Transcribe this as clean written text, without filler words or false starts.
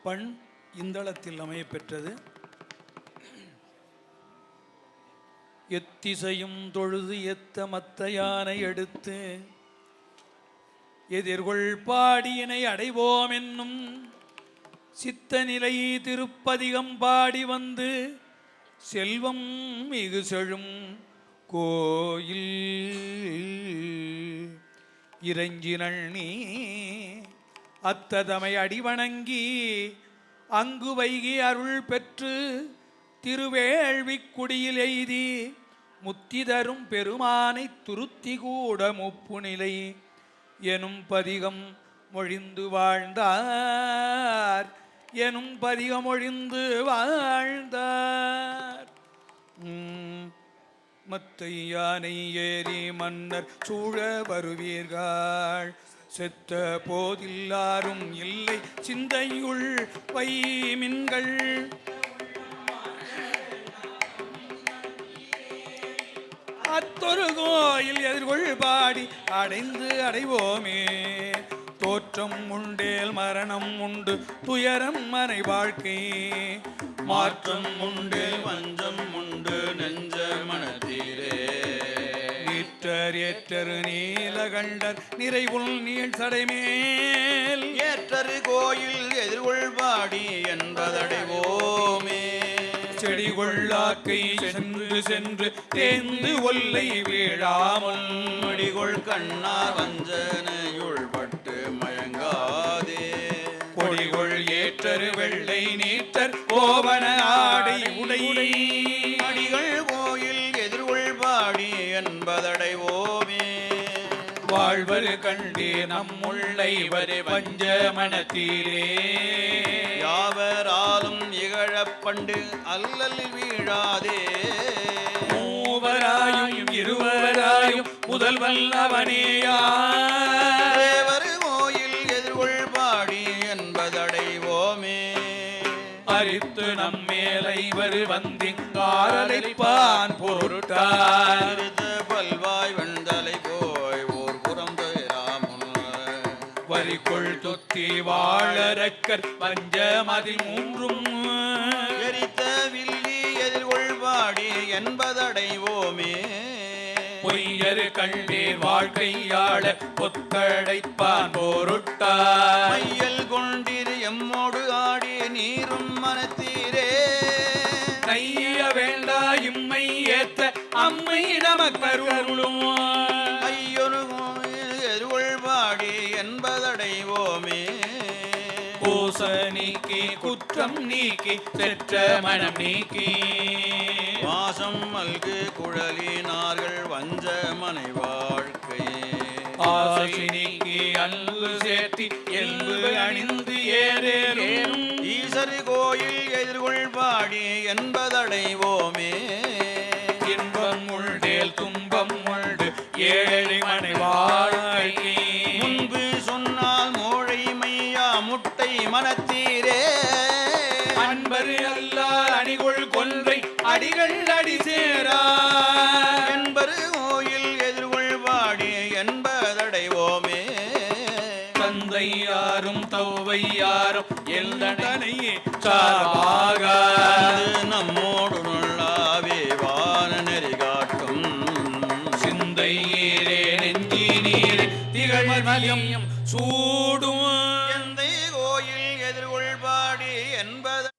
பண் இந்தளத்தில் அமையப்பெற்றது. எத்திசையும் தொழுது எத்த மத்த யானை எடுத்து எதிர்கொள் பாடியினை அடைவோம் என்னும் சித்த நிலை திருப்பதிகம் பாடி வந்து செல்வம் மிகு செழும் கோயில் இறைஞ்சினள் நீ அத்ததமை அடிவணங்கி அங்கு வைகி அருள் பெற்று திருவேள்விக்குடியில் எய்தி முத்தி தரும் பெருமானை துருத்தி கூட முப்பு நிலை எனும் பதிகம் மொழிந்து வாழ்ந்தார் எனும் பதிகம் மொழிந்து வாழ்ந்தார். மத்தை யானை ஏறி மன்னர் சூழ வருவீர்கள் செத்த போதில்லாரும் இல்லை சிந்தையுள் வைமின்கள் அத்தொரு கோயில் எதிர்கொள் பாடி அடைந்து அடைவோமே. தோற்றம் உண்டேல் மரணம் உண்டு துயரம் மனை வாழ்க்கை மாற்றம் உண்டு வஞ்சம் உண்டு நெஞ்ச மனத்தீரே. நீற்றர் ஏற்றரு நீலகண்டர் நிறைவுள் நீள் சடைமேல் ஏற்றரு கோயில் எதிர்கொள் பாடி என்பதடைவோமே. செடி கொள்ளாக்கை சென்று சென்று தேர்ந்து ஒல்லை வீழாமல் மடிகொள் கண்ணார் வஞ்சனையுள் பட்டு மயங்காதே. கொடிகொள் ஏற்றரு வெள்ளை நீற்றர் கோவன ஆடை உடை அடிகள் கோயில் எதிர்கொள் பாடி என்பதடைவோமே. வாழ்வர் கண்டே நம்முள்ளை வரை பஞ்ச மனத்தீரே. யாவராலும் இகழப்பண்டு அல்லல் வீழாதே. மூவராயும் இருவராயும் முதல்வன் அவனேயார் தேவர் கோயில் எதிர்கொள் பாடி என்பதடைவோமே. அரித்து நம்மேலை வரு வந்திங்காரலைப்பான் பொருட்டார் பல்வாய் வெண்தலை போய் ஓர் புறம் துயராமுன் வரிக்குள் தொத்தி வாழறக்கர் பஞ்ச மதில் மூன்றும் எரித்த வில்லி எதிர்கொள் பாடி என்பதடைவோமே. பொய்யரு கண்டீர் வாழ்க்கையாள பொத்தடைப்பான் பொருட்டார் மையல் கொண்டிரு எம்மோடு ஆடி நீரும் மனத்தீரே. நைய வேண்டா இம்மை ஏத்த அம்மை நமக்கருளும் ஐயொரு கோயில் எதிர்கொள் பாடி என்பதடைவோமே. கோச நீக்கி குற்றம் நீக்கி செற்ற மனம் நீக்கி வாசம் மல்கு குழலினார்கள் வஞ்ச மனை வாழ்க்கை. ஆசை நீக்கி அன்பு சேர்த்தி எல்பு அணிந்து ஏறேறும் ஈசரு கோயில் எதிர்கொள் பாடி என்பதடைவோமே. இன்பம் உள்டேல் துன்பம் உண்டு ஏழை மனை வாழ்க்கை முன்பு சொன்னால் மோழை மையா முட்டை மனத்தீரே. அன்பரு அல்லார் அணிகொள் கொன்றை அடிகள் அடி சேரா என்பரு கோயில் எதிர்கொள் பாடி என்பதடைவோமே. தந்தை யாரும் தௌவை யாரும் எல்லனையே சார்பாக நம்மோடு நொல்லாவே வான நெறி காட்டும் சிந்தையீரே நெஞ்சி நீரே திகழ்மதியம் சூடும் எந்தை கோயில் எதிர்கொள் பாடி என்பது